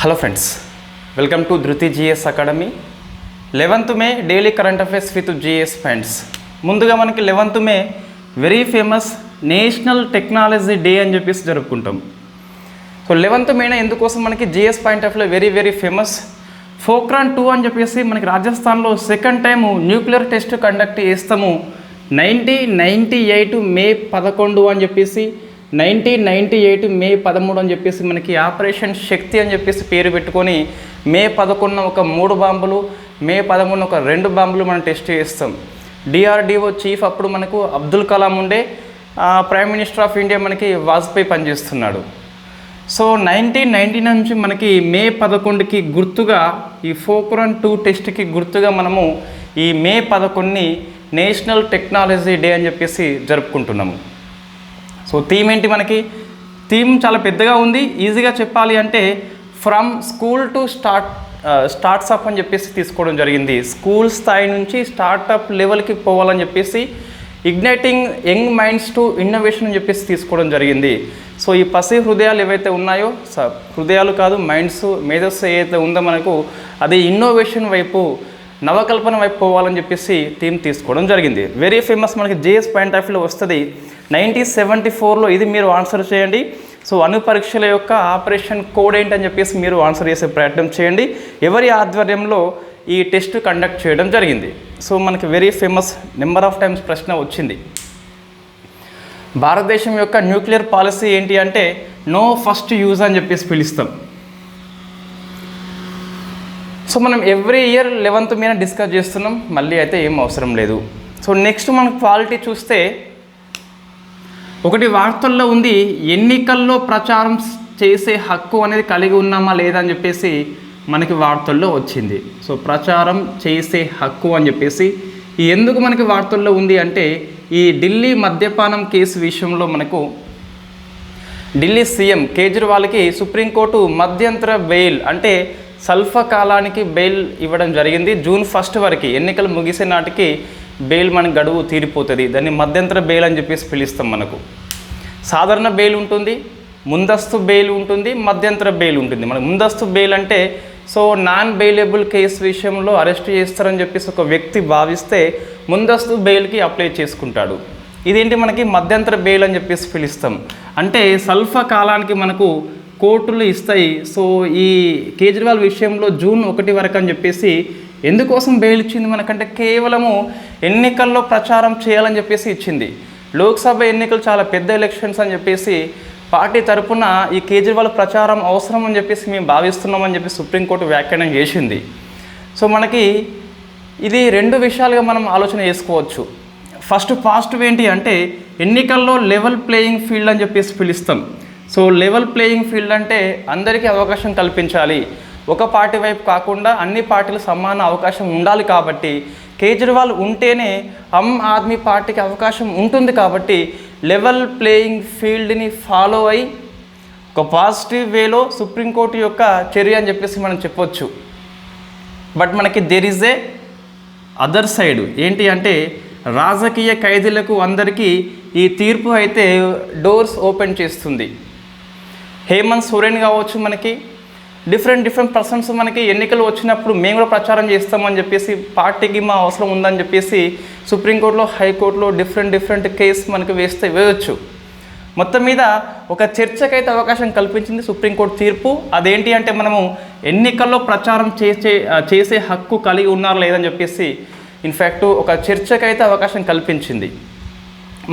Hello friends, welcome to Dhruti GS academy. 11th May daily current affairs with GS friends. ముందుగా మనకి 11th May very famous national technology day అని చెప్పేసి జరుపుకుంటాం. So 11th మేన ఎందుకోసం మనకి GS point of very very famous. Pokhran 2 అని చెప్పేసి మనకి రాజస్థాన్లో second time nuclear test conduct చేస్తాము. 1998 మే 11 అని చెప్పేసి 1998 మే 13 అని చెప్పేసి మనకి ఆపరేషన్ శక్తి అని చెప్పేసి పేరు పెట్టుకొని మే 11 ఒక 3 బాంబులు, మే 13 ఒక 2 బాంబులు మనం టెస్ట్ చేస్తాం. డిఆర్డిఓ చీఫ్ అప్పుడు మనకు అబ్దుల్ కలాం ఉండే, ప్రైమ్ మినిస్టర్ ఆఫ్ ఇండియా మనకి వాజ్పేయి పనిచేస్తున్నాడు. సో 1990 నుంచి మనకి మే 11కి గుర్తుగా ఈ పోఖ్రాన్ 2 టెస్ట్కి గుర్తుగా మనము ఈ మే 11ని నేషనల్ టెక్నాలజీ డే అని చెప్పేసి జరుపుకుంటున్నాము. సో థీమ్ ఏంటి? మనకి థీమ్ చాలా పెద్దగా ఉంది. ఈజీగా చెప్పాలి అంటే ఫ్రమ్ స్కూల్ టు స్టార్ట్అప్ అని చెప్పేసి తీసుకోవడం జరిగింది. స్కూల్ స్థాయి నుంచి స్టార్టప్ లెవెల్కి పోవాలని చెప్పేసి igniting young minds to innovation అని చెప్పేసి తీసుకోవడం జరిగింది. సో ఈ పసి హృదయాలు ఏవైతే ఉన్నాయో, హృదయాలు కాదు మైండ్స్, మేధస్సు ఏదైతే ఉందో మనకు అది ఇన్నోవేషన్ వైపు, నవకల్పన వైపు పోవాలని చెప్పేసి థీమ్ తీసుకోవడం జరిగింది. వెరీ ఫేమస్ మనకి జిఎస్ పాయింట్ ఆఫ్ వ్యూలో వస్తుంది. 1974లో ఇది మీరు ఆన్సర్ చేయండి. సో అణు పరీక్షల యొక్క ఆపరేషన్ కోడ్ ఏంటని చెప్పేసి మీరు ఆన్సర్ చేసే ప్రయత్నం చేయండి. ఎవరి ఆధ్వర్యంలో ఈ టెస్ట్ కండక్ట్ చేయడం జరిగింది? సో మనకి very famous number of times ప్రశ్న వచ్చింది. భారతదేశం యొక్క న్యూక్లియర్ పాలసీ ఏంటి అంటే నో ఫస్ట్ యూజ్ అని చెప్పేసి పిలుస్తాం. సో మనం ఎవ్రీ ఇయర్ 11th మీద డిస్కస్ చేస్తున్నాం, మళ్ళీ అయితే ఏం అవసరం లేదు. సో నెక్స్ట్ మనం క్వాలిటీ చూస్తే ఒకటి వార్తల్లో ఉంది, ఎన్నికల్లో ప్రచారం చేసే హక్కు అనేది కలిగి ఉన్నామా లేదా అని చెప్పేసి మనకి వార్తల్లో వచ్చింది. సో ప్రచారం చేసే హక్కు అని చెప్పేసి ఎందుకు మనకి వార్తల్లో ఉంది అంటే ఈ ఢిల్లీ మద్యపానం కేసు విషయంలో మనకు ఢిల్లీ సీఎం కేజ్రీవాల్కి సుప్రీంకోర్టు మధ్యంతర బెయిల్ అంటే స్వల్పకాలానికి బెయిల్ ఇవ్వడం జరిగింది. జూన్ 1 వరకు ఎన్నికలు ముగిసే నాటికి బెయిల్ మనకు గడువు తీరిపోతుంది. దాన్ని మధ్యంతర బెయిల్ అని చెప్పేసి పిలుస్తాం. మనకు సాధారణ బెయిల్ ఉంటుంది, ముందస్తు బెయిల్ ఉంటుంది, మధ్యంతర బెయిల్ ఉంటుంది. మనకు ముందస్తు బెయిల్ అంటే సో నాన్ బెయిలబుల్ కేసు విషయంలో అరెస్ట్ చేస్తారని చెప్పేసి ఒక వ్యక్తి భావిస్తే ముందస్తు బెయిల్కి అప్లై చేసుకుంటాడు. ఇదేంటి మనకి మధ్యంతర బెయిల్ అని చెప్పేసి పిలుస్తాం. అంటే స్వల్పకాలానికి మనకు కోర్టులు ఇస్తాయి. సో ఈ కేజ్రీవాల్ విషయంలో జూన్ 1 వరకు అని చెప్పేసి ఎందుకోసం బెయిల్ ఇచ్చింది మనకంటే కేవలము ఎన్నికల్లో ప్రచారం చేయాలని చెప్పేసి ఇచ్చింది. లోక్సభ ఎన్నికలు చాలా పెద్ద ఎలక్షన్స్ అని చెప్పేసి పార్టీ తరపున ఈ కేజ్రీవాల్ ప్రచారం అవసరం అని చెప్పేసి మేము భావిస్తున్నామని చెప్పి సుప్రీంకోర్టు వ్యాఖ్యానం చేసింది. సో మనకి ఇది 2 విషయాలుగా మనం ఆలోచన చేసుకోవచ్చు. ఫస్ట్ పాజిటివ్ ఏంటి అంటే ఎన్నికల్లో లెవెల్ ప్లేయింగ్ ఫీల్డ్ అని చెప్పేసి పిలుస్తాం. సో లెవెల్ ప్లేయింగ్ ఫీల్డ్ అంటే అందరికీ అవకాశం కల్పించాలి, ఒక పార్టీ వైపు కాకుండా అన్ని పార్టీలు సమాన అవకాశం ఉండాలి. కాబట్టి కేజ్రీవాల్ ఉంటేనే ఆమ్ ఆద్మీ పార్టీకి అవకాశం ఉంటుంది. కాబట్టి లెవెల్ ప్లేయింగ్ ఫీల్డ్ని ఫాలో అయి ఒక పాజిటివ్ వేలో సుప్రీంకోర్టు యొక్క చర్య అని చెప్పేసి మనం చెప్పొచ్చు. బట్ మనకి there is a other side ఏంటి అంటే రాజకీయ ఖైదీలకు అందరికీ ఈ తీర్పు అయితే డోర్స్ ఓపెన్ చేస్తుంది. హేమంత్ సోరెన్ కావచ్చు, మనకి డిఫరెంట్ పర్సన్స్ మనకి ఎన్నికలు వచ్చినప్పుడు మేము కూడా ప్రచారం చేస్తామని చెప్పేసి పార్టీకి మా అవసరం ఉందని చెప్పేసి సుప్రీంకోర్టులో, హైకోర్టులో డిఫరెంట్ కేసు మనకి వేయవచ్చు. మొత్తం మీద ఒక చర్చకైతే అవకాశం కల్పించింది సుప్రీంకోర్టు తీర్పు. అదేంటి అంటే మనము ఎన్నికల్లో ప్రచారం చేసే హక్కు కలిగి ఉన్నారా లేదని చెప్పేసి ఇన్ఫ్యాక్ట్ ఒక చర్చకైతే అవకాశం కల్పించింది.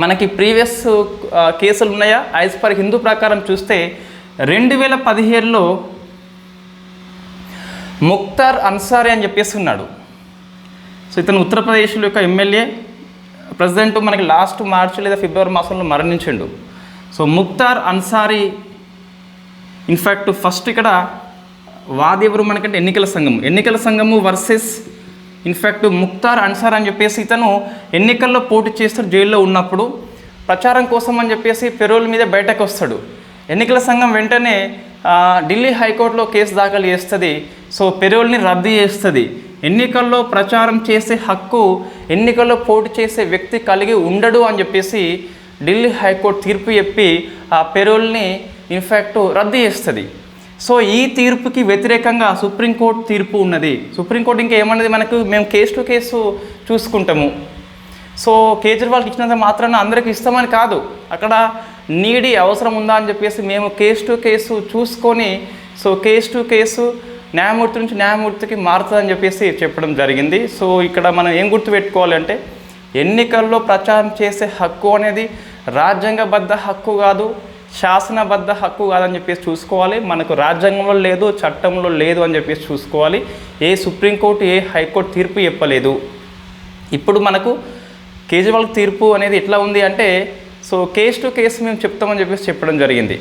మనకి ప్రీవియస్ కేసులు ఉన్నాయా? యాజ్ పర్ హిందూ ప్రకారం చూస్తే 2017లో ముఖ్తార్ అన్సారీ అని చెప్పేసి ఉన్నాడు. సో ఇతను ఉత్తరప్రదేశ్లో యొక్క ఎమ్మెల్యే. ప్రజెంట్ మనకి లాస్ట్ మార్చి లేదా ఫిబ్రవరి మాసంలో మరణించిండు. So Mukhtar Ansari in fact first ఇక్కడ వాది ఎవరు మనకంటే ఎన్నికల సంఘము వర్సెస్ ఇన్ఫ్యాక్ట్ ముఖ్తార్ అన్సార్ అని చెప్పేసి ఇతను ఎన్నికల్లో పోటీ చేస్తూ జైల్లో ఉన్నప్పుడు ప్రచారం కోసం అని చెప్పేసి పెరోల్ మీద బయటకు వస్తాడు. ఎన్నికల సంఘం వెంటనే ఢిల్లీ హైకోర్టులో కేసు దాఖలు చేస్తుంది. సో పెరోల్ని రద్దు చేస్తుంది. ఎన్నికల్లో ప్రచారం చేసే హక్కు ఎన్నికల్లో పోటీ చేసే వ్యక్తి కలిగి ఉండడు అని చెప్పేసి ఢిల్లీ హైకోర్టు తీర్పు చెప్పి ఆ పెరోల్ని ఇన్ఫ్యాక్ట్ రద్దు చేస్తుంది. సో ఈ తీర్పుకి వ్యతిరేకంగా సుప్రీంకోర్టు తీర్పు ఉన్నది. సుప్రీంకోర్టు ఇంకా ఏమన్నది, మనకు మేము కేసు టు కేసు చూసుకుంటాము. సో కేజ్రీవాల్కి ఇచ్చినంత మాత్రాన అందరికీ ఇస్తామని కాదు, అక్కడ నీడి అవసరం ఉందా అని చెప్పేసి మేము కేసు టు కేసు చూసుకొని, సో కేసు టు కేసు న్యాయమూర్తి నుంచి న్యాయమూర్తికి మారుతుందని చెప్పేసి చెప్పడం జరిగింది. సో ఇక్కడ మనం ఏం గుర్తుపెట్టుకోవాలంటే, ఎన్నికల్లో ప్రచారం చేసే హక్కు అనేది రాజ్యాంగబద్ధ హక్కు కాదు, శాసనబద్ధ హక్కు కాదని చెప్పేసి చూసుకోవాలి. మనకు రాజ్యాంగంలో లేదు, చట్టంలో లేదు అని చెప్పేసి చూసుకోవాలి. ఏ సుప్రీంకోర్టు ఏ హైకోర్టు తీర్పు చెప్పలేదు. ఇప్పుడు మనకు కేజ్రీవాల్ తీర్పు అనేది ఎట్లా ఉంది అంటే, సో కేసు టు కేసు మేము చెప్తామని చెప్పేసి చెప్పడం జరిగింది.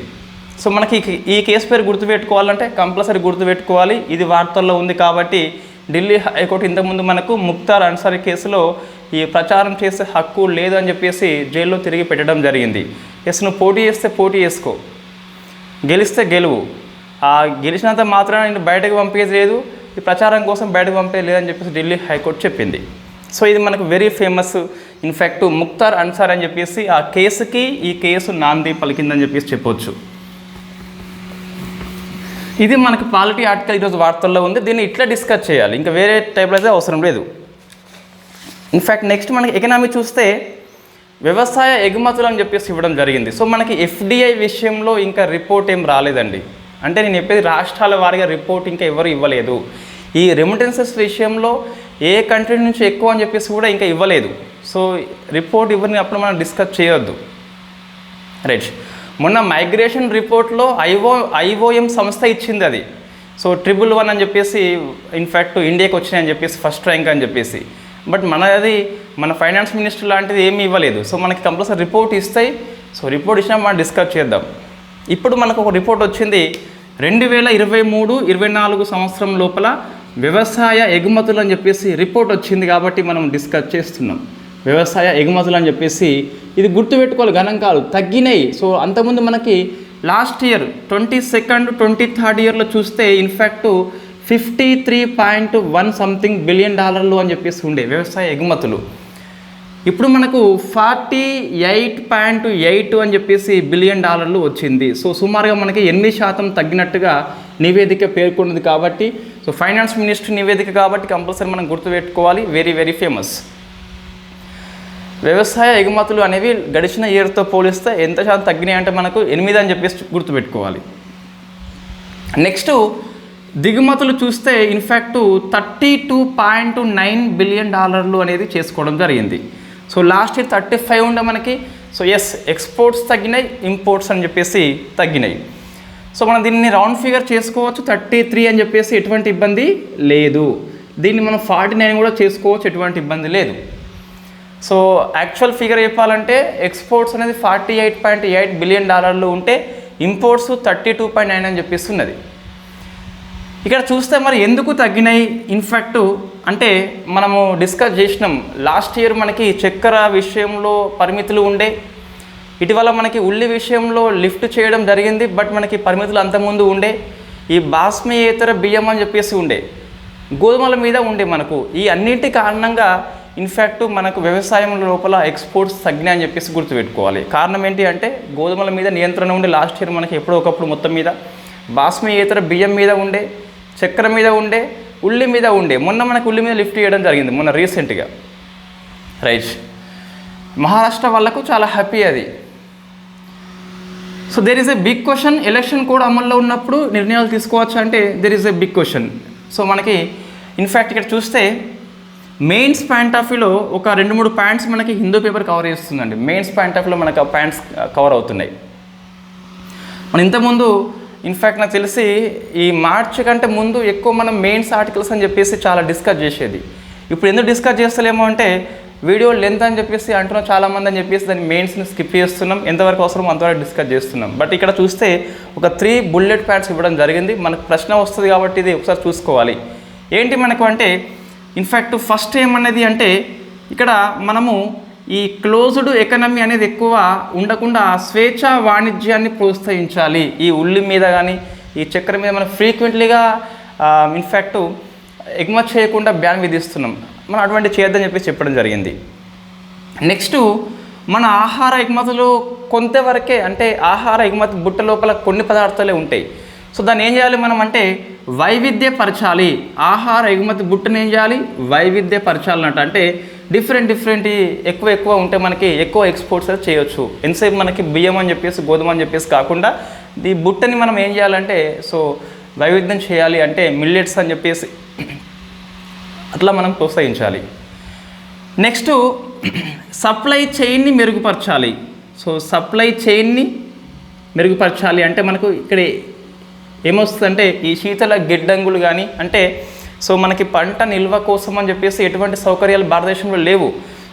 సో మనకి ఈ కేసు పేరు గుర్తుపెట్టుకోవాలంటే కంపల్సరీ గుర్తుపెట్టుకోవాలి, ఇది వార్తల్లో ఉంది కాబట్టి. ఢిల్లీ హైకోర్టు ఇంతకుముందు మనకు ముఖ్తార్ అన్సారీ కేసులో ఈ ప్రచారం చేసే హక్కు లేదు అని చెప్పేసి జైల్లో తిరిగి పెట్టడం జరిగింది. ఎస్, నువ్వు పోటీ చేస్తే పోటీ చేసుకో, గెలిస్తే గెలువు, గెలిచినంత మాత్రాన నేను బయటకు పంపేది లేదు, ఈ ప్రచారం కోసం బయటకు పంపేది లేదని చెప్పేసి ఢిల్లీ హైకోర్టు చెప్పింది. సో ఇది మనకు very famous. In fact Mukhtar Ansari అని చెప్పేసి ఆ కేసుకి ఈ కేసు నాంది పలికిందని చెప్పేసి చెప్పొచ్చు. ఇది మనకు పాలిటీ ఆర్టికల్ ఈరోజు వార్తల్లో ఉంది. దీన్ని ఇట్లా డిస్కస్ చేయాలి, ఇంకా వేరే టైప్లో అయితే అవసరం లేదు. ఇన్ఫ్యాక్ట్ నెక్స్ట్ మనకి ఎకనామీ చూస్తే వ్యవసాయ ఎగుమతులు అని చెప్పేసి ఇవ్వడం జరిగింది. సో మనకి ఎఫ్డిఐ విషయంలో ఇంకా రిపోర్ట్ ఏం రాలేదండి. అంటే నేను చెప్పేది రాష్ట్రాల వారీగా రిపోర్ట్ ఇంకా ఎవరు ఇవ్వలేదు. ఈ రెమిటెన్సెస్ విషయంలో ఏ కంట్రీ నుంచి ఎక్కువ అని చెప్పేసి కూడా ఇంకా ఇవ్వలేదు. సో రిపోర్ట్ ఇవ్వని అప్పుడు మనం డిస్కస్ చేయొద్దు, రైట్. మొన్న మైగ్రేషన్ రిపోర్ట్లో ఐఓఎం సంస్థ ఇచ్చింది అది. సో 111 అని చెప్పేసి ఇన్ఫ్యాక్ట్ ఇండియాకి వచ్చినాయని చెప్పేసి ఫస్ట్ ర్యాంక్ అని చెప్పేసి. బట్ మన ఫైనాన్స్ మినిస్టర్ లాంటిది ఏమీ ఇవ్వలేదు. సో మనకి కంపల్సరీ రిపోర్ట్ ఇస్తాయి. సో రిపోర్ట్ ఇచ్చినా మనం డిస్కస్ చేద్దాం. ఇప్పుడు మనకు ఒక రిపోర్ట్ వచ్చింది 2023-24 సంవత్సరం లోపల వ్యవసాయ ఎగుమతులు అని చెప్పేసి రిపోర్ట్ వచ్చింది కాబట్టి మనం డిస్కస్ చేస్తున్నాం. వ్యవసాయ ఎగుమతులు అని చెప్పేసి ఇది గుర్తుపెట్టుకోవాలి, గణాంకాలు తగ్గినాయి. సో అంతకుముందు మనకి లాస్ట్ ఇయర్ 22-23 ఇయర్లో చూస్తే ఇన్ఫ్యాక్ట్ $53.1 బిలియన్ అని చెప్పేసి ఉండే వ్యవసాయ ఎగుమతులు. ఇప్పుడు మనకు $48.8 అని చెప్పేసి బిలియన్ వచ్చింది. సో సుమారుగా మనకి 8% తగ్గినట్టుగా నివేదిక పేర్కొన్నది కాబట్టి, సో ఫైనాన్స్ మినిస్టర్ నివేదిక కాబట్టి కంపల్సరీ మనం గుర్తుపెట్టుకోవాలి, వెరీ వెరీ ఫేమస్. వ్యవసాయ ఎగుమతులు అనేవి గడిచిన ఇయర్తో పోలిస్తే ఎంత శాతం తగ్గినాయి అంటే మనకు 8 అని చెప్పేసి గుర్తుపెట్టుకోవాలి. నెక్స్ట్ దిగుమతులు చూస్తే ఇన్ఫ్యాక్ట్ $32.9 బిలియన్ అనేది చేసుకోవడం జరిగింది. సో లాస్ట్ ఇయర్ 35 ఉండే మనకి. సో ఎస్, ఎక్స్పోర్ట్స్ తగ్గినాయి, ఇంపోర్ట్స్ అని చెప్పేసి తగ్గినాయి. సో మనం దీన్ని రౌండ్ ఫిగర్ చేసుకోవచ్చు, 33 అని చెప్పేసి ఎటువంటి ఇబ్బంది లేదు. దీన్ని మనం 49 కూడా చేసుకోవచ్చు, ఎటువంటి ఇబ్బంది లేదు. సో యాక్చువల్ ఫిగర్ చెప్పాలంటే ఎక్స్పోర్ట్స్ అనేది $48.8 బిలియన్ ఉంటే ఇంపోర్ట్స్ 32.9 అని చెప్పేసి ఉన్నది. ఇక్కడ చూస్తే మరి ఎందుకు తగ్గినాయి ఇన్ఫ్యాక్ట్ అంటే మనము డిస్కస్ చేసినాం. లాస్ట్ ఇయర్ మనకి చక్కెర విషయంలో పరిమితులు ఉండే, ఇటీవల మనకి ఉల్లి విషయంలో లిఫ్ట్ చేయడం జరిగింది. బట్ మనకి పరిమితులు అంతకుముందు ఉండే. ఈ బాస్మతీయేతర బియ్యం అని చెప్పేసి ఉండే, గోధుమల మీద ఉండే మనకు. ఈ అన్నింటి కారణంగా ఇన్ఫ్యాక్ట్ మనకు వ్యవసాయం లోపల ఎక్స్పోర్ట్స్ తగ్గినాయి అని చెప్పేసి గుర్తుపెట్టుకోవాలి. కారణం ఏంటి అంటే గోధుమల మీద నియంత్రణ ఉండే లాస్ట్ ఇయర్ మనకి ఎప్పుడో ఒకప్పుడు మొత్తం మీద. బాస్మతీయేతర బియ్యం మీద ఉండే, చక్కెర మీద ఉండే, ఉల్లి మీద ఉండే. మొన్న మనకు ఉల్లి మీద లిఫ్ట్ చేయడం జరిగింది మొన్న రీసెంట్గా, రైట్. మహారాష్ట్ర వాళ్ళకు చాలా హ్యాపీ అది. So there is a big question, election code అమల్లో ఉన్నప్పుడు నిర్ణయాలు తీసుకోవచ్చు అంటే there is a big question. So మనకి ఇన్ఫ్యాక్ట్ ఇక్కడ చూస్తే మెయిన్స్ పాయింట్ ఆఫ్ వ్యూలో ఒక 2-3 పాయింట్స్ మనకి హిందూ పేపర్ కవర్ చేస్తుందండి. మెయిన్స్ పాయింట్ ఆఫ్ వ్యూలో మనకు ఆ పాయింట్స్ కవర్ అవుతున్నాయి. మనం ఇంతకుముందు ఇన్ఫ్యాక్ట్ నాకు తెలిసి ఈ మార్చి కంటే ముందు ఎక్కువ మనం మెయిన్స్ ఆర్టికల్స్ అని చెప్పేసి చాలా డిస్కస్ చేసేది. ఇప్పుడు ఎందుకు డిస్కస్ చేస్తలేమో అంటే వీడియో లెంత్ అని చెప్పేసి అంటున్నాం చాలామంది అని చెప్పేసి దాన్ని మెయిన్స్ని స్కిప్ చేస్తున్నాం. ఎంతవరకు అవసరం అంతవరకు డిస్కస్ చేస్తున్నాం. బట్ ఇక్కడ చూస్తే ఒక 3 బుల్లెట్ పాయింట్స్ ఇవ్వడం జరిగింది. మనకు ప్రశ్న వస్తుంది కాబట్టి ఇది ఒకసారి చూసుకోవాలి. ఏంటి మనకు అంటే ఇన్ఫ్యాక్ట్ ఫస్ట్ ఏమన్నది అంటే ఇక్కడ మనము ఈ క్లోజ్డ్ ఎకనమీ అనేది ఎక్కువ ఉండకుండా స్వేచ్ఛ వాణిజ్యాన్ని ప్రోత్సహించాలి. ఈ ఉల్లి మీద కానీ ఈ చక్కెర మీద మనం ఫ్రీక్వెంట్లీగా ఇన్ఫ్యాక్ట్ ఎగుమతి చేయకుండా బ్యాన్ విధిస్తున్నాం. మనం అటువంటి చేయొద్దని చెప్పేసి చెప్పడం జరిగింది. నెక్స్ట్ మన ఆహార ఎగుమతులు కొంతవరకే, అంటే ఆహార ఎగుమతి బుట్ట లోపల కొన్ని పదార్థాలే ఉంటాయి. సో దాన్ని ఏం చేయాలి మనం అంటే వైవిధ్యపరచాలి. ఆహార ఎగుమతి బుట్టను ఏం చేయాలి, వైవిధ్యపరచాలన్నట్టు. అంటే డిఫరెంట్ ఎక్కువ ఉంటే మనకి ఎక్కువ ఎక్స్పోర్ట్స్ చేయొచ్చు. ఎంతసేపు మనకి బియ్యం అని చెప్పేసి గోధుమ అని చెప్పేసి కాకుండా ఈ బుట్టని మనం ఏం చేయాలంటే సో వైవిధ్యం చేయాలి, అంటే మిల్లెట్స్ అని చెప్పేసి అట్లా మనం ప్రోత్సహించాలి. నెక్స్ట్ సప్లై చైన్ని మెరుగుపరచాలి. సో సప్లై చైన్ని మెరుగుపరచాలి అంటే మనకు ఇక్కడ ఏమొస్తుందంటే ఈ శీతల గిడ్డంగులు కానీ అంటే సో మనకి పంట నిల్వ కోసం అని చెప్పేసి ఎటువంటి సౌకర్యాలు భారతదేశంలో లేవు.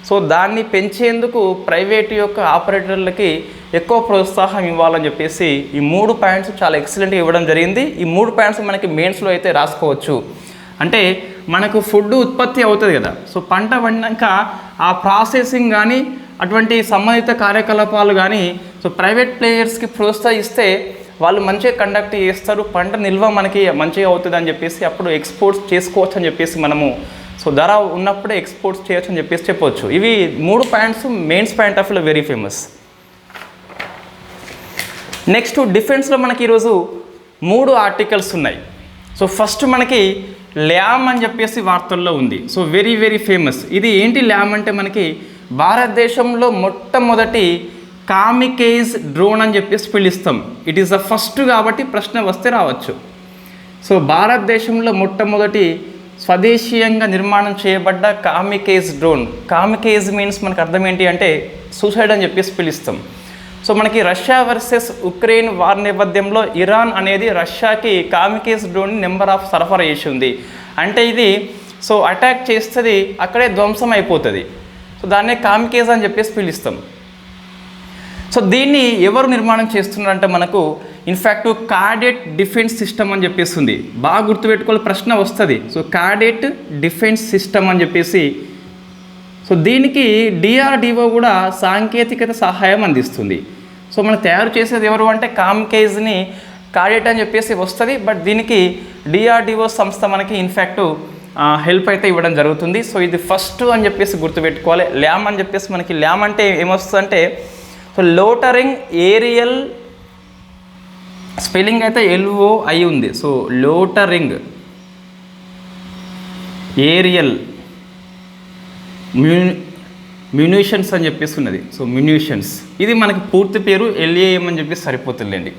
సో దాన్ని పెంచేందుకు ప్రైవేటు యొక్క ఆపరేటర్లకి ఎక్కువ ప్రోత్సాహం ఇవ్వాలని చెప్పేసి ఈ 3 పాయింట్స్ చాలా ఎక్సలెంట్గా ఇవ్వడం జరిగింది. ఈ 3 పాయింట్స్ మనకి మెయిన్స్లో అయితే రాసుకోవచ్చు. అంటే మనకు ఫుడ్ ఉత్పత్తి అవుతుంది కదా, సో పంట పండినాక ఆ ప్రాసెసింగ్ కానీ అటువంటి సంబంధిత కార్యకలాపాలు కానీ సో ప్రైవేట్ ప్లేయర్స్కి ప్రోత్సహిస్తే వాళ్ళు మంచిగా కండక్ట్ చేస్తారు, పంట నిల్వ మనకి మంచిగా అవుతుంది అని చెప్పేసి అప్పుడు ఎక్స్పోర్ట్స్ చేసుకోవచ్చు అని చెప్పేసి మనము సో ధర ఉన్నప్పుడే ఎక్స్పోర్ట్స్ చేయొచ్చు అని చెప్పేసి చెప్పవచ్చు. ఇవి 3 పాయింట్స్ మెయిన్స్ పాయింట్ ఆఫ్ వ్యూలో వెరీ ఫేమస్. నెక్స్ట్ డిఫెన్స్లో మనకి ఈరోజు 3 ఆర్టికల్స్ ఉన్నాయి. సో ఫస్ట్ మనకి ల్యామ్ అని చెప్పేసి వార్తల్లో ఉంది. So very famous. ఇది ఏంటి ల్యామ్ అంటే మనకి భారతదేశంలో మొట్టమొదటి కామికేజ్ డ్రోన్ అని చెప్పేసి పిలుస్తాం. ఇట్ ఈస్ ద ఫస్ట్ కాబట్టి ప్రశ్న వస్తే రావచ్చు. సో భారతదేశంలో మొట్టమొదటి స్వదేశీయంగా నిర్మాణం చేయబడ్డ కామికేజ్ డ్రోన్. కామికేజ్ మీన్స్ మనకు అర్థం ఏంటి అంటే సూసైడ్ అని చెప్పేసి పిలుస్తాం. సో మనకి రష్యా వర్సెస్ ఉక్రెయిన్ వార్ నేపథ్యంలో ఇరాన్ అనేది రష్యాకి కామికేజ్ డ్రోన్ నెంబర్ ఆఫ్ సరఫరా చేసి ఉంది. అంటే ఇది సో అటాక్ చేస్తుంది, అక్కడే ధ్వంసం అయిపోతుంది. సో దాన్నే కామికేజ్ అని చెప్పేసి పిలుస్తాం. సో దీన్ని ఎవరు నిర్మాణం చేస్తున్నారంటే మనకు ఇన్ఫ్యాక్ట్ కాడెట్ డిఫెన్స్ సిస్టమ్ అని చెప్పేసి ఉంది. బాగా గుర్తుపెట్టుకోవాలి, ప్రశ్న వస్తుంది. సో కాడెట్ డిఫెన్స్ సిస్టమ్ అని చెప్పేసి సో దీనికి డిఆర్డిఓ కూడా సాంకేతికత సహాయం అందిస్తుంది. సో మనం తయారు చేసేది ఎవరు అంటే కామికేజ్ని కాడెట్ అని చెప్పేసి వస్తుంది, బట్ దీనికి డిఆర్డిఓ సంస్థ మనకి ఇన్ఫ్యాక్ట్ హెల్ప్ అయితే ఇవ్వడం జరుగుతుంది. సో ఇది ఫస్ట్ అని చెప్పేసి గుర్తుపెట్టుకోవాలి. ల్యామ్ అని చెప్పేసి మనకి ల్యామ్ అంటే ఏమొస్తుందంటే సో లోటరింగ్ ఏరియల్ స్పెల్లింగ్ అయితే LOI ఉంది. సో లోటరింగ్ ఏరియల్ మ్యూనిషన్స్ అని చెప్పేసి ఉన్నది. సో మ్యూనిషన్స్ ఇది మనకి పూర్తి పేరు LAM అని చెప్పేసి సరిపోతుందండి.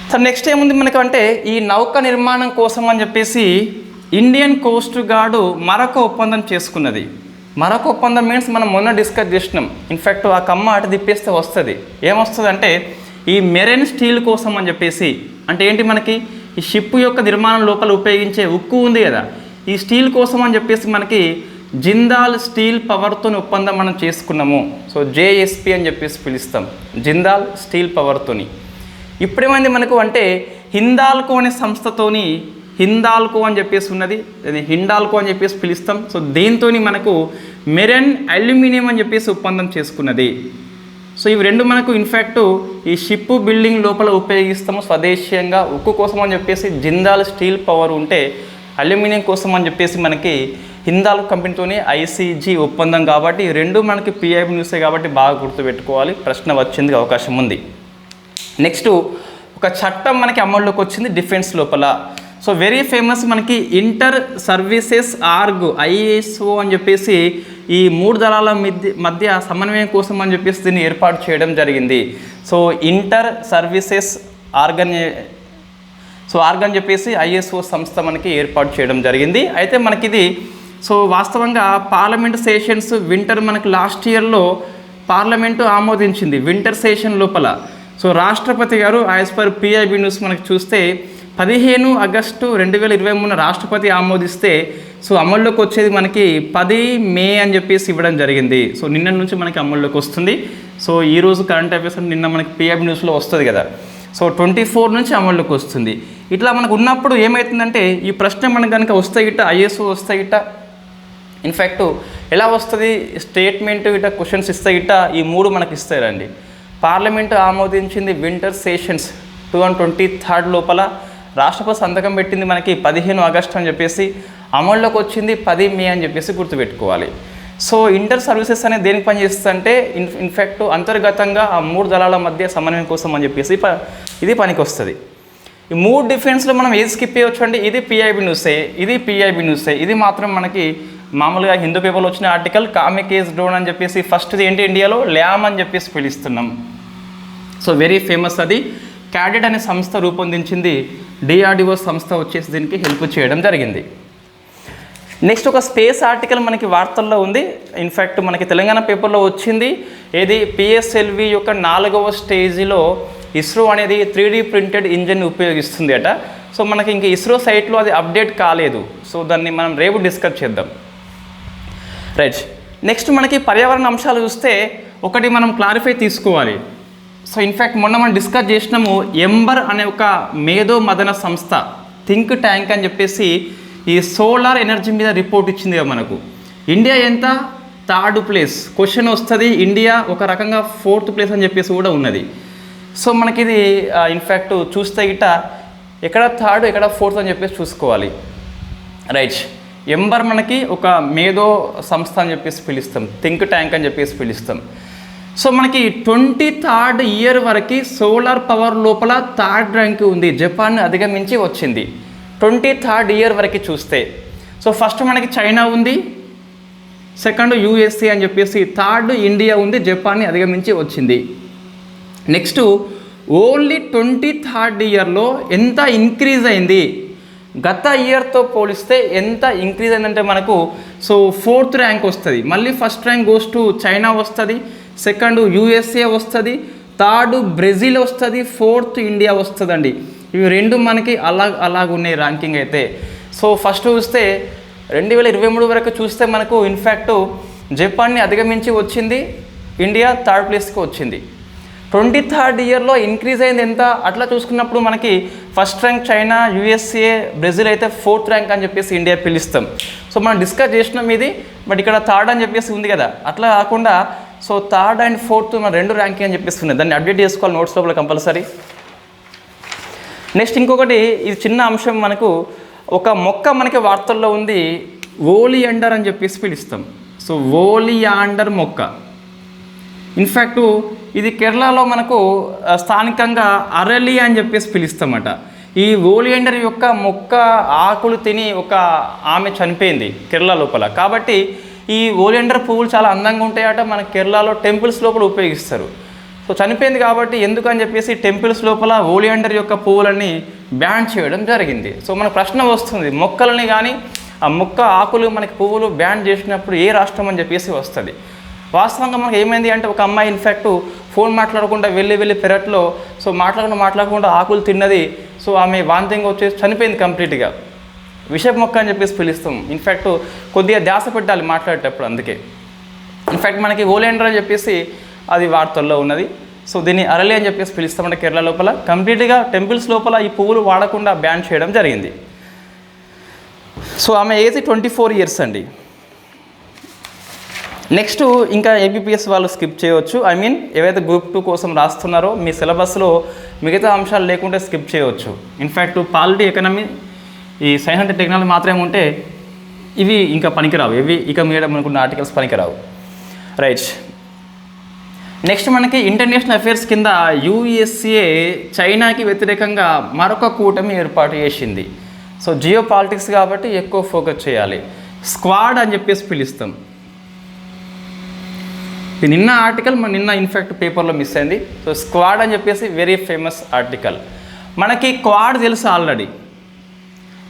సో నెక్స్ట్ ఏముంది మనకు అంటే ఈ నౌక నిర్మాణం కోసం అని చెప్పేసి ఇండియన్ కోస్ట్ గార్డు మరొక ఒప్పందం చేసుకున్నది. మరొక ఒప్పందం మీన్స్ మనం మొన్న డిస్కస్ చేసినాం. ఇన్ఫ్యాక్ట్ ఆ కమ్మ అటు తిప్పేస్తే వస్తుంది. ఏమొస్తుంది అంటే ఈ మెరైన్ స్టీల్ కోసం అని చెప్పేసి అంటే ఏంటి మనకి ఈ షిప్ యొక్క నిర్మాణం లోపల ఉపయోగించే ఉక్కు ఉంది కదా, ఈ స్టీల్ కోసం అని చెప్పేసి మనకి జిందాల్ స్టీల్ పవర్తో ఒప్పందం మనం చేసుకున్నాము. సో JSP అని చెప్పేసి పిలుస్తాం, జిందాల్ స్టీల్ పవర్తోని. ఇప్పుడేమైంది మనకు అంటే హిందాల్కో అనే సంస్థతోని హిందాల్కో అని చెప్పేసి ఉన్నది, అది హిండాల్కో అని చెప్పేసి పిలుస్తాం. సో దీంతో మనకు మెరైన్ అల్యూమినియం అని చెప్పేసి ఒప్పందం చేసుకున్నది. సో ఇవి రెండు మనకు ఇన్ఫ్యాక్ట్ ఈ షిప్ బిల్డింగ్ లోపల ఉపయోగిస్తాము స్వదేశీయంగా. ఉక్కు కోసం అని చెప్పేసి జిందాల్ స్టీల్ పవర్ ఉంటే, అల్యూమినియం కోసం అని చెప్పేసి మనకి హిందాల్ కంపెనీతోనే ICG ఒప్పందం. కాబట్టి ఈ రెండు మనకి PIB న్యూసే కాబట్టి బాగా గుర్తుపెట్టుకోవాలి, ప్రశ్న వచ్చేందుకు అవకాశం ఉంది. నెక్స్ట్ ఒక చట్టం మనకి అమల్లోకి వచ్చింది డిఫెన్స్ లోపల. సో వెరీ ఫేమస్ మనకి ఇంటర్ సర్వీసెస్ ఆర్గ్ ISO అని చెప్పేసి ఈ 3 దళాల మధ్య సమన్వయం కోసం అని చెప్పేసి దీన్ని ఏర్పాటు చేయడం జరిగింది. సో ఇంటర్ సర్వీసెస్ ఆర్గ్ అని చెప్పేసి ISO సంస్థ మనకి ఏర్పాటు చేయడం జరిగింది. అయితే మనకిది సో వాస్తవంగా పార్లమెంట్ సెషన్స్ వింటర్ మనకి లాస్ట్ ఇయర్లో పార్లమెంటు ఆమోదించింది వింటర్ సెషన్ లోపల. సో రాష్ట్రపతి గారు యాజ్ పర్ PIB న్యూస్ మనకి చూస్తే 15 ఆగస్టు 2023 రాష్ట్రపతి ఆమోదిస్తే సో అమల్లోకి వచ్చేది మనకి 10 మే అని చెప్పేసి ఇవ్వడం జరిగింది. సో నిన్న నుంచి మనకి అమల్లోకి వస్తుంది. సో ఈరోజు కరెంట్ అఫైర్స్ నిన్న మనకి PIB న్యూస్లో వస్తుంది కదా, సో 24 నుంచి అమల్లోకి వస్తుంది. ఇట్లా మనకు ఉన్నప్పుడు ఏమవుతుందంటే ఈ ప్రశ్న మనకు కనుక వస్తే గిట్ట ISO వస్తే గిట్ట ఇన్ఫ్యాక్ట్ ఎలా వస్తుంది స్టేట్మెంట్ ఇట్ట క్వశ్చన్స్ ఇస్తే గిట్ట ఈ 3 మనకి ఇస్తారండి. పార్లమెంటు ఆమోదించింది వింటర్ సెషన్స్ 2023 లోపల, రాష్ట్రపతి సంతకం పెట్టింది మనకి 15 ఆగస్టు అని చెప్పేసి, అమల్లోకి వచ్చింది 10 మే అని చెప్పేసి గుర్తుపెట్టుకోవాలి. సో ఇంటర్ సర్వీసెస్ అనేది దేనికి పనిచేస్తుందంటే ఇన్ఫ్యాక్ట్ అంతర్గతంగా ఆ 3 దళాల మధ్య సమన్వయం కోసం అని చెప్పేసి ఇది పనికి వస్తుంది. ఈ 3 డిఫెన్స్లో మనం ఏది స్కిప్ చేయవచ్చు అంటే ఇది పిఐబి న్యూసే, ఇది పిఐబి న్యూసే, ఇది మాత్రం మనకి మామూలుగా హిందూ పేపర్లో వచ్చిన ఆర్టికల్ కామికేజ్ డ్రోన్ అని చెప్పేసి ఫస్ట్ది ఏంటి ఇండియాలో ల్యామ్ అని చెప్పేసి పిలుస్తున్నాం. సో వెరీ ఫేమస్ అది. క్యాడెట్ అనే సంస్థ రూపొందించింది, డిఆర్డిఓ సంస్థ వచ్చేసి దీనికి హెల్ప్ చేయడం జరిగింది. నెక్స్ట్ ఒక స్పేస్ ఆర్టికల్ మనకి వార్తల్లో ఉంది. ఇన్ఫ్యాక్ట్ మనకి తెలంగాణ పేపర్లో వచ్చింది. ఏది పిఎస్ఎల్వి యొక్క 4వ స్టేజ్లో ఇస్రో అనేది 3D ప్రింటెడ్ ఇంజిన్ ఉపయోగిస్తుంది అట. సో మనకి ఇంక ఇస్రో సైట్లో అది అప్డేట్ కాలేదు. సో దాన్ని మనం రేపు డిస్కస్ చేద్దాం. రైట్. నెక్స్ట్ మనకి పర్యావరణ అంశాలు చూస్తే ఒకటి మనం క్లారిఫై తీసుకోవాలి. సో ఇన్ఫ్యాక్ట్ మొన్న మనం డిస్కస్ చేసినాము, ఎంబర్ అనే ఒక మేధో మదన సంస్థ థింక్ ట్యాంక్ అని చెప్పేసి ఈ సోలార్ ఎనర్జీ మీద రిపోర్ట్ ఇచ్చింది మనకు. ఇండియా ఎంత? 3rd place. క్వశ్చన్ వస్తుంది, ఇండియా ఒక రకంగా 4th ప్లేస్ అని చెప్పేసి కూడా ఉన్నది. సో మనకి ఇది ఇన్ఫ్యాక్ట్ చూస్తే గిట్ట ఎక్కడ 3rd ఎక్కడ 4th అని చెప్పేసి చూసుకోవాలి. రైట్. ఎంబర్ మనకి ఒక మేధో సంస్థ అని చెప్పేసి పిలుస్తాం, థింక్ ట్యాంక్ అని చెప్పేసి పిలుస్తాం. సో మనకి 23rd ఇయర్ వరకు సోలార్ పవర్ లోపల 3rd ర్యాంక్ ఉంది, జపాన్ అధిగమించి వచ్చింది 23rd ఇయర్ వరకు చూస్తే. సో ఫస్ట్ మనకి చైనా ఉంది, సెకండ్ యూఎస్ఏ అని చెప్పేసి, 3rd ఇండియా ఉంది, జపాన్ని అధిగమించి వచ్చింది. నెక్స్ట్ ఓన్లీ 23rd ఇయర్లో ఎంత ఇంక్రీజ్ అయింది, గత ఇయర్తో పోలిస్తే ఎంత ఇంక్రీజ్ అయిందంటే మనకు సో 4th ర్యాంక్ వస్తుంది. మళ్ళీ first rank goes to China వస్తుంది, సెకండ్ యూఎస్ఏ వస్తుంది, 3rd బ్రెజిల్ వస్తుంది, 4th ఇండియా వస్తుందండి. ఇవి 2 మనకి అలాగున్నాయి ర్యాంకింగ్ అయితే. సో ఫస్ట్ చూస్తే 2023 వరకు చూస్తే మనకు ఇన్ఫ్యాక్ట్ జపాన్ని అధిగమించి వచ్చింది, ఇండియా 3rd ప్లేస్కి వచ్చింది. 23rd ఇయర్లో ఇంక్రీజ్ అయింది ఎంత అట్లా చూసుకున్నప్పుడు మనకి first rank China, USA, Brazil అయితే 4th ర్యాంక్ అని చెప్పేసి ఇండియా పిలుస్తాం. సో మనం డిస్కస్ చేసినాం ఇది, బట్ ఇక్కడ 3rd అని చెప్పేసి ఉంది కదా, అట్లా కాకుండా సో 3rd అండ్ 4th మన 2 ర్యాంకింగ్ అని చెప్పేసి ఉన్నాయి. దాన్ని అప్డేట్ చేసుకోవాలి నోట్స్ లోపల కంపల్సరీ. నెక్స్ట్ ఇంకొకటి, ఇది చిన్న అంశం, మనకు ఒక మొక్క మనకి వార్తల్లో ఉంది, ఓలియాండర్ అని చెప్పేసి పిలుస్తాం. సో ఓలియాండర్ మొక్క ఇన్ఫ్యాక్టు ఇది కేరళలో మనకు స్థానికంగా అరలి అని చెప్పేసి పిలుస్తామట. ఈ ఓలియాండర్ యొక్క మొక్క ఆకులు తిని ఒక ఆమె చనిపోయింది కేరళ లోపల. కాబట్టి ఈ ఓలియాండర్ పువ్వులు చాలా అందంగా ఉంటాయట, మన కేరళలో టెంపుల్స్ లోపల ఉపయోగిస్తారు. సో చనిపోయింది కాబట్టి ఎందుకని చెప్పేసి టెంపుల్స్ లోపల ఓలియాండర్ యొక్క పువ్వులని బ్యాన్ చేయడం జరిగింది. సో మన ప్రశ్న వస్తుంది, మొక్కలని కానీ ఆ మొక్క ఆకులు మనకి పువ్వులు బ్యాన్ చేసినప్పుడు ఏ రాష్ట్రం అని చెప్పేసి వస్తుంది. వాస్తవంగా మనకు ఏమైంది అంటే ఒక అమ్మాయి ఇన్ఫ్యాక్ట్ ఫోన్ మాట్లాడకుండా వెళ్ళి పెరట్లో సో మాట్లాడకుండా ఆకులు తిన్నది. సో ఆమె వాంతింగ్ వచ్చేసి చనిపోయింది కంప్లీట్గా. విషపు మొక్క అని చెప్పేసి పిలుస్తాం. ఇన్ఫ్యాక్ట్ కొద్దిగా ధ్యాస పెట్టాలి మాట్లాడేటప్పుడు. అందుకే ఇన్ఫ్యాక్ట్ మనకి ఓలియాండర్ అని చెప్పేసి అది వార్తల్లో ఉన్నది. సో దీన్ని అరలి అని చెప్పేసి పిలుస్తామంటే కేరళ లోపల కంప్లీట్గా టెంపుల్స్ లోపల ఈ పువ్వులు వాడకుండా బ్యాన్ చేయడం జరిగింది. సో ఆమె ఏజ్ 24 ఇయర్స్ అండి. నెక్స్ట్ ఇంకా ఏబిపిఎస్ వాళ్ళు స్కిప్ చేయవచ్చు. ఐ మీన్ ఏవైతే గ్రూప్ 2 కోసం రాస్తున్నారో మీ సిలబస్లో మిగతా అంశాలు లేకుంటే స్కిప్ చేయవచ్చు. ఇన్ఫ్యాక్ట్ పాలిటీ, ఎకనమీ, ఈ సైన్స్ అండ్ టెక్నాలజీ మాత్రమే ఉంటే ఇవి ఇంకా పనికిరావు, ఇవి ఇక మీద మనకున్న ఆర్టికల్స్ పనికిరావు. రైట్. నెక్స్ట్ మనకి ఇంటర్నేషనల్ అఫేర్స్ కింద యూఎస్ఏ చైనాకి వ్యతిరేకంగా మరొక కూటమి ఏర్పాటు చేసింది. సో జియో పాలిటిక్స్ కాబట్టి ఎక్కువ ఫోకస్ చేయాలి. స్క్వాడ్ అని చెప్పేసి పిలుస్తాం. ఇది నిన్న ఆర్టికల్ నిన్న ఇన్ఫ్యాక్ట్ పేపర్లో మిస్ అయింది. సో స్క్వాడ్ అని చెప్పేసి వెరీ ఫేమస్ ఆర్టికల్. మనకి క్వాడ్ తెలుసు ఆల్రెడీ,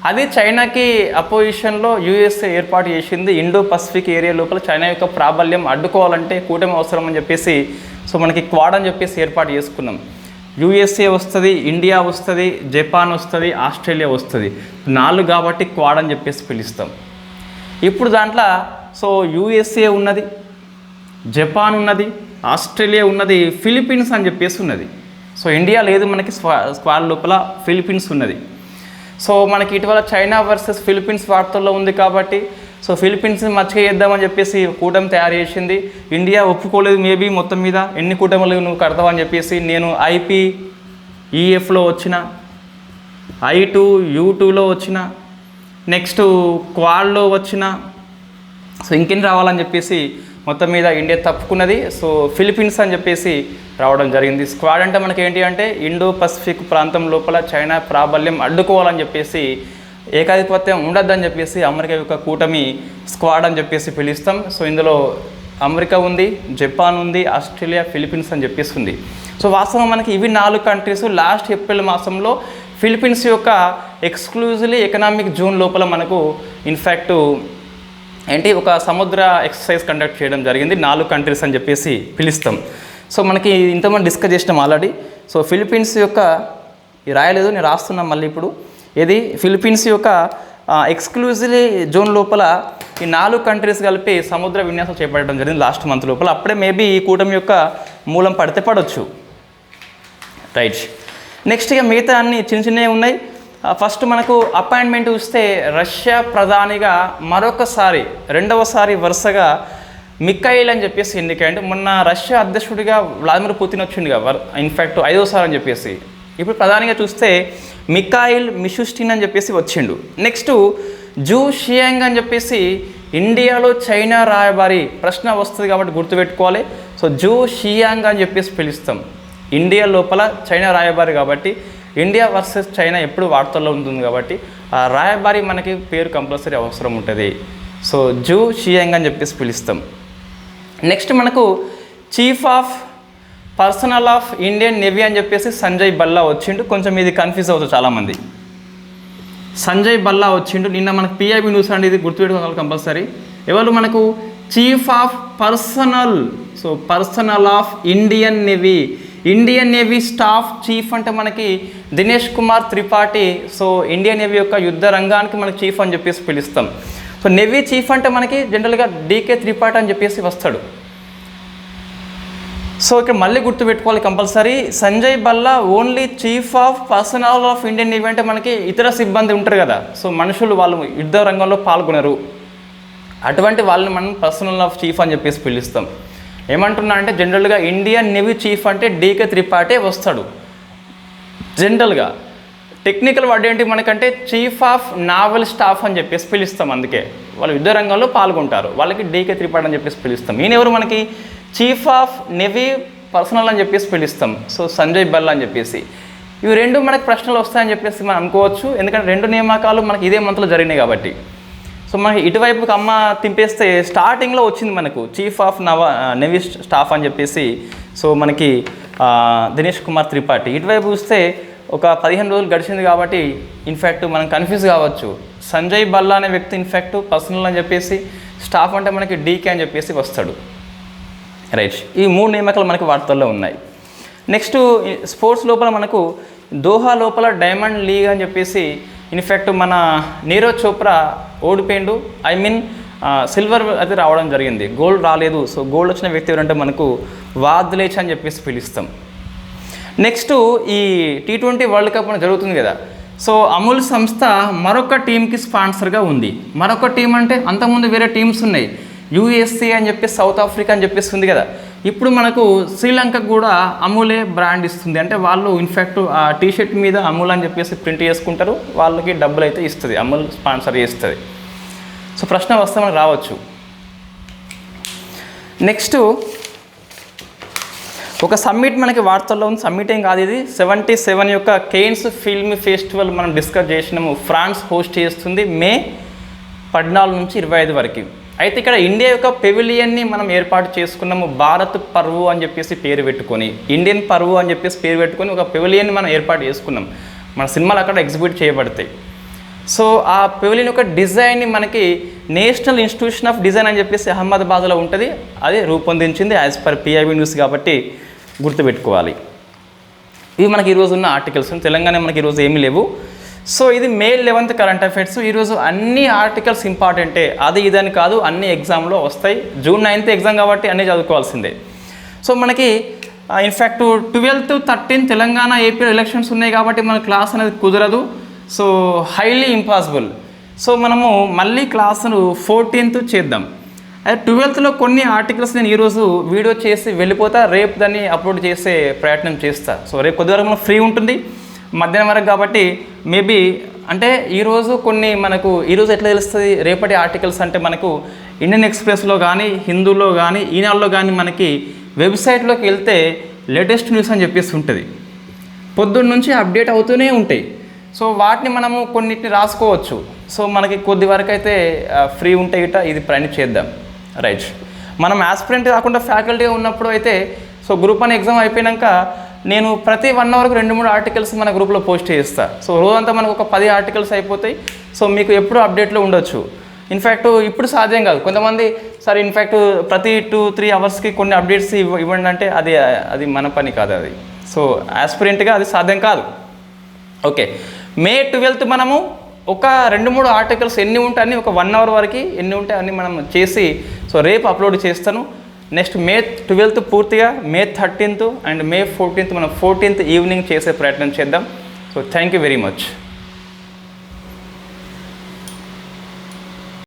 అది చైనాకి అపోజిషన్లో యూఎస్ఏ ఏర్పాటు చేసింది. ఇండో పసిఫిక్ ఏరియా లోపల చైనా యొక్క ప్రాబల్యం అడ్డుకోవాలంటే కూటమి అవసరం అని చెప్పేసి సో మనకి క్వాడ్ అని చెప్పేసి ఏర్పాటు చేసుకున్నాం. యూఎస్ఏ వస్తుంది, ఇండియా వస్తుంది, జపాన్ వస్తుంది, ఆస్ట్రేలియా వస్తుంది, 4 కాబట్టి క్వాడ్ అని చెప్పేసి పిలుస్తాం. ఇప్పుడు దాంట్లో సో యూఎస్ఏ ఉన్నది, జపాన్ ఉన్నది, ఆస్ట్రేలియా ఉన్నది, ఫిలిప్పీన్స్ అని చెప్పేసి ఉన్నది. సో ఇండియా లేదు మనకి స్క్వాడ్ లోపల, ఫిలిప్పీన్స్ ఉన్నది. సో మనకి ఇటీవల చైనా వర్సెస్ ఫిలిప్పీన్స్ వార్తల్లో ఉంది కాబట్టి సో ఫిలిప్పీన్స్ని మచ్చిక చేద్దామని చెప్పేసి కూటమి తయారు చేసింది. ఇండియా ఒప్పుకోలేదు మేబీ మొత్తం మీద, ఎన్ని కూటములు నువ్వు కడతావని చెప్పేసి. నేను IPEFలో వచ్చిన, I2 U2లో వచ్చిన, నెక్స్ట్ క్వాడ్లో వచ్చిన, సో ఇంకెన్ని రావాలని చెప్పేసి మొత్తం మీద ఇండియా తప్పుకున్నది. సో ఫిలిప్పీన్స్ అని చెప్పేసి రావడం జరిగింది. స్క్వాడ్ అంటే మనకి ఏంటి అంటే ఇండో పసిఫిక్ ప్రాంతం లోపల చైనా ప్రాబల్యం అడ్డుకోవాలని చెప్పేసి, ఏకాధిపత్యం ఉండద్దని చెప్పేసి అమెరికా యొక్క కూటమి స్క్వాడ్ అని చెప్పేసి పిలుస్తాం. సో ఇందులో అమెరికా ఉంది, జపాన్ ఉంది, ఆస్ట్రేలియా, ఫిలిప్పీన్స్ అని చెప్పేసి ఉంది. సో వాస్తవం మనకి ఇవి 4 కంట్రీస్ లాస్ట్ ఏప్రిల్ మాసంలో ఫిలిప్పీన్స్ యొక్క ఎక్స్క్లూజివ్లీ ఎకనామిక్ జోన్ లోపల మనకు ఇన్ఫ్యాక్ట్ ఏంటి ఒక సముద్ర ఎక్సర్సైజ్ కండక్ట్ చేయడం జరిగింది. 4 కంట్రీస్ అని చెప్పేసి పిలుస్తాం. సో మనకి ఇంతమంది డిస్కస్ చేసినాం ఆల్రెడీ. సో ఫిలిప్పీన్స్ యొక్క రాయలేదు, నేను రాస్తున్నాం మళ్ళీ ఇప్పుడు. ఇది ఫిలిప్పీన్స్ యొక్క ఎక్స్క్లూజివ్లీ జోన్ లోపల ఈ 4 కంట్రీస్ కలిపి సముద్ర విన్యాసం చేపట్టడం జరిగింది లాస్ట్ మంత్ లోపల. అప్పుడే మేబీ ఈ కూటమి యొక్క మూలం పడితే పడవచ్చు. రైట్, నెక్స్ట్ ఇక మిగతా అన్ని చిన్న చిన్నవి ఉన్నాయి. ఫస్ట్ మనకు అపాయింట్మెంట్ చూస్తే రష్యా ప్రధానిగా మరొకసారి రెండవసారి వరుసగా మిఖాయిల్ అని చెప్పేసి ఎన్నికైండు. మొన్న రష్యా అధ్యక్షుడిగా వ్లాదిమిర్ పుతిన్ వచ్చిండుగా, ఇన్ఫ్యాక్ట్ 5వసారి అని చెప్పేసి. ఇప్పుడు ప్రధానిగా చూస్తే మిఖాయిల్ మిషుస్టిన్ అని చెప్పేసి వచ్చిండు. నెక్స్ట్ జూ షియాంగ్ అని చెప్పేసి ఇండియాలో చైనా రాయబారి, ప్రశ్న వస్తుంది కాబట్టి గుర్తుపెట్టుకోవాలి. సో జూ షియాంగ్ అని చెప్పేసి పిలుస్తాం. ఇండియా లోపల చైనా రాయబారి కాబట్టి ఇండియా వర్సెస్ చైనా ఎప్పుడు వార్తల్లో ఉంటుంది కాబట్టి ఆ రాయబారి మనకి పేరు కంపల్సరీ అవసరం ఉంటుంది. సో జూ షియాంగ్ అని చెప్పేసి పిలుస్తాం. నెక్స్ట్ మనకు chief of personnel of Indian navy అని చెప్పేసి సంజయ్ బల్లా వచ్చిండు. కొంచెం ఇది కన్ఫ్యూజ్ అవుతుంది చాలామంది. సంజయ్ బల్లా వచ్చిండు. నిన్న మనకు పిఐబి న్యూస్ అండి, ఇది గుర్తుపెట్టుకోవాలి కంపల్సరీ. ఎవరు మనకు chief of personal, so personal of Indian navy, Indian navy staff chief అంటే మనకి Dinesh Kumar Tripathi. So Indian navy యొక్క యుద్ధ రంగానికి మనకి చీఫ్ అని చెప్పేసి పిలుస్తాం. సో నేవీ చీఫ్ అంటే మనకి జనరల్గా డీకే త్రిపాఠి అని చెప్పేసి వస్తాడు. సో ఇక్కడ మళ్ళీ గుర్తుపెట్టుకోవాలి compulsory, Sanjay Bhalla only chief of personnel of Indian navy అంటే మనకి ఇతర సిబ్బంది ఉంటారు కదా, సో మనుషులు వాళ్ళు యుద్ధ రంగంలో పాల్గొనరు, అటువంటి వాళ్ళని మనం పర్సనల్ ఆఫ్ చీఫ్ అని చెప్పేసి పిలుస్తాం. ఏమంటున్నా అంటే జనరల్గా ఇండియన్ నేవీ చీఫ్ అంటే డీకే త్రిపాఠి వస్తాడు జనరల్గా. టెక్నికల్ వర్డ్ ఏంటి మనకంటే చీఫ్ ఆఫ్ నావల్ స్టాఫ్ అని చెప్పేసి పిలుస్తాం. అందుకే వాళ్ళు యుద్ధ రంగంలో పాల్గొంటారు, వాళ్ళకి డీకే త్రిపాఠి అని చెప్పేసి పిలుస్తాం. ఈయన ఎవరు మనకి చీఫ్ ఆఫ్ నేవీ పర్సనల్ అని చెప్పేసి పిలుస్తాం. సో సంజయ్ బల్లా అని చెప్పేసి. ఇవి రెండు మనకి ప్రశ్నలు వస్తాయని చెప్పేసి మనం అనుకోవచ్చు, ఎందుకంటే 2 నియామకాలు మనకి ఇదే మంత్లో జరిగినాయి కాబట్టి. సో మనకి ఇటువైపుకి అమ్మ తింపేస్తే స్టార్టింగ్లో వచ్చింది మనకు చీఫ్ ఆఫ్ నేవీ స్టాఫ్ అని చెప్పేసి. సో మనకి దినేష్ కుమార్ త్రిపాఠి. ఇటువైపు చూస్తే ఒక 15 రోజులు గడిచింది కాబట్టి ఇన్ఫ్యాక్ట్ మనం కన్ఫ్యూజ్ కావచ్చు. సంజయ్ బల్లా అనే వ్యక్తి ఇన్ఫ్యాక్ట్ పర్సనల్ అని చెప్పేసి, స్టాఫ్ అంటే మనకి డీకే అని చెప్పేసి వస్తాడు. రైట్, ఈ 3 నియామకాలు మనకి వార్తల్లో ఉన్నాయి. నెక్స్ట్ స్పోర్ట్స్ లోపల మనకు దోహా లోపల డైమండ్ లీగ్ అని చెప్పేసి ఇన్ఫ్యాక్ట్ మన నీరజ్ చోప్రా ఓడిపోయిండు. సిల్వర్ అది రావడం జరిగింది, గోల్డ్ రాలేదు. సో గోల్డ్ వచ్చిన వ్యక్తి ఎవరంటే మనకు వాద్లేచ్ అని చెప్పేసి పిలుస్తాం. నెక్స్ట్ ఈ T20 వరల్డ్ కప్ అని జరుగుతుంది కదా. సో అమూల్ సంస్థ మరొక టీంకి స్పాన్సర్గా ఉంది. మరొక టీం అంటే అంతకుముందు వేరే టీమ్స్ ఉన్నాయి, USA అని చెప్పేసి సౌత్ ఆఫ్రికా అని చెప్పేసి ఉంది కదా. ఇప్పుడు మనకు శ్రీలంకకు కూడా అమూలే బ్రాండ్ ఇస్తుంది. అంటే వాళ్ళు ఇన్ఫ్యాక్ట్ ఆ టీషర్ట్ మీద అమూల్ అని చెప్పేసి ప్రింట్ చేసుకుంటారు, వాళ్ళకి డబ్బులు అయితే ఇస్తుంది, అమూల్ స్పాన్సర్ చేస్తుంది. సో ప్రశ్న వస్తే మనకు రావచ్చు. నెక్స్ట్ ఒక సమ్మిట్ మనకి వార్తల్లో ఉంది. సమ్మిట్ ఏం కాదు, ఇది 77 యొక్క కేన్స్ ఫిల్మ్ ఫెస్టివల్ మనం డిస్కస్ చేసినాము. ఫ్రాన్స్ హోస్ట్ చేస్తుంది మే 14 నుంచి 25 వరకు. అయితే ఇక్కడ ఇండియా యొక్క పెవిలియన్ని మనం ఏర్పాటు చేసుకున్నాము. భారత్ పర్వ్ అని చెప్పేసి పేరు పెట్టుకొని, ఇండియన్ పర్వ్ అని చెప్పేసి పేరు పెట్టుకొని ఒక పెవిలియన్ని మనం ఏర్పాటు చేసుకున్నాం. మన సినిమాలు అక్కడ ఎగ్జిబిట్ చేయబడతాయి. సో ఆ పెవిలియన్ యొక్క డిజైన్ని మనకి నేషనల్ ఇన్స్టిట్యూషన్ ఆఫ్ డిజైన్ అని చెప్పేసి అహ్మదాబాద్లో ఉంటుంది, అది రూపొందించింది యాజ్ పర్ PIB న్యూస్ కాబట్టి గుర్తుపెట్టుకోవాలి. ఇవి మనకి ఈరోజు ఉన్న ఆర్టికల్స్. తెలంగాణ మనకి ఈరోజు ఏమీ లేవు. సో ఇది మే 11th కరెంట్ అఫైర్స్. ఈరోజు అన్ని ఆర్టికల్స్ ఇంపార్టెంటే, అది ఇదని కాదు, అన్ని ఎగ్జామ్లో వస్తాయి. జూన్ 9th ఎగ్జామ్ కాబట్టి అన్నీ చదువుకోవాల్సిందే. సో మనకి in fact 12th 13th Telangana AP elections ఉన్నాయి కాబట్టి మన క్లాస్ అనేది కుదరదు. So highly impossible. సో మనము మళ్ళీ క్లాసును 14th చేద్దాం. అయితే 12thలో కొన్ని ఆర్టికల్స్ నేను ఈరోజు వీడియో చేసి వెళ్ళిపోతా, రేపు దాన్ని అప్లోడ్ చేసే ప్రయత్నం చేస్తా. సో రేపు కొద్ది వరకు మనకు ఫ్రీ ఉంటుంది మధ్యాహ్నం వరకు కాబట్టి మేబీ అంటే ఈరోజు కొన్ని మనకు ఈరోజు ఎట్లా తెలుస్తుంది రేపటి ఆర్టికల్స్ అంటే మనకు ఇండియన్ ఎక్స్ప్రెస్లో కానీ, హిందూలో కానీ, ఈనాడులో కానీ మనకి వెబ్సైట్లోకి వెళ్తే లేటెస్ట్ న్యూస్ అని చెప్పేసి ఉంటుంది. పొద్దున్న నుంచి అప్డేట్ అవుతూనే ఉంటాయి. సో వాటిని మనము కొన్నిటిని రాసుకోవచ్చు. సో మనకి కొద్ది వరకు అయితే ఫ్రీ ఉంటే గిట్ట ఇది ప్రయాణం చేద్దాం. రైట్, మనం ఆస్పిరెంట్ కాకుండా ఫ్యాకల్టీగా ఉన్నప్పుడు అయితే సో గ్రూప్ 1 ఎగ్జామ్ అయిపోయాక నేను ప్రతి 1 అవర్కి 2-3 ఆర్టికల్స్ మన గ్రూప్లో పోస్ట్ చేస్తాను. సో రోజంతా మనకు ఒక 10 ఆర్టికల్స్ అయిపోతాయి. సో మీకు ఎప్పుడు అప్డేట్లో ఉండొచ్చు. ఇన్ఫ్యాక్ట్ ఇప్పుడు సాధ్యం కాదు. కొంతమంది సార్ ఇన్ఫ్యాక్ట్ ప్రతి 2-3 అవర్స్కి కొన్ని అప్డేట్స్ ఇవ్వండి అంటే అది మన పని కాదు అది. సో ఆస్పిరెంట్గా అది సాధ్యం కాదు. ఓకే, మే 12th మనము ఒక 2-3 ఆర్టికల్స్ ఎన్ని ఉంటే అన్ని ఒక 1 అవర్ వరకు ఎన్ని ఉంటే అన్ని మనం చేసి సో రేపు అప్లోడ్ చేస్తాను. నెక్స్ట్ మే 12th పూర్తిగా, మే 13th అండ్ మే 14th మనం 14th ఈవినింగ్ చేసే ప్రయత్నం చేద్దాం. So thank you very much.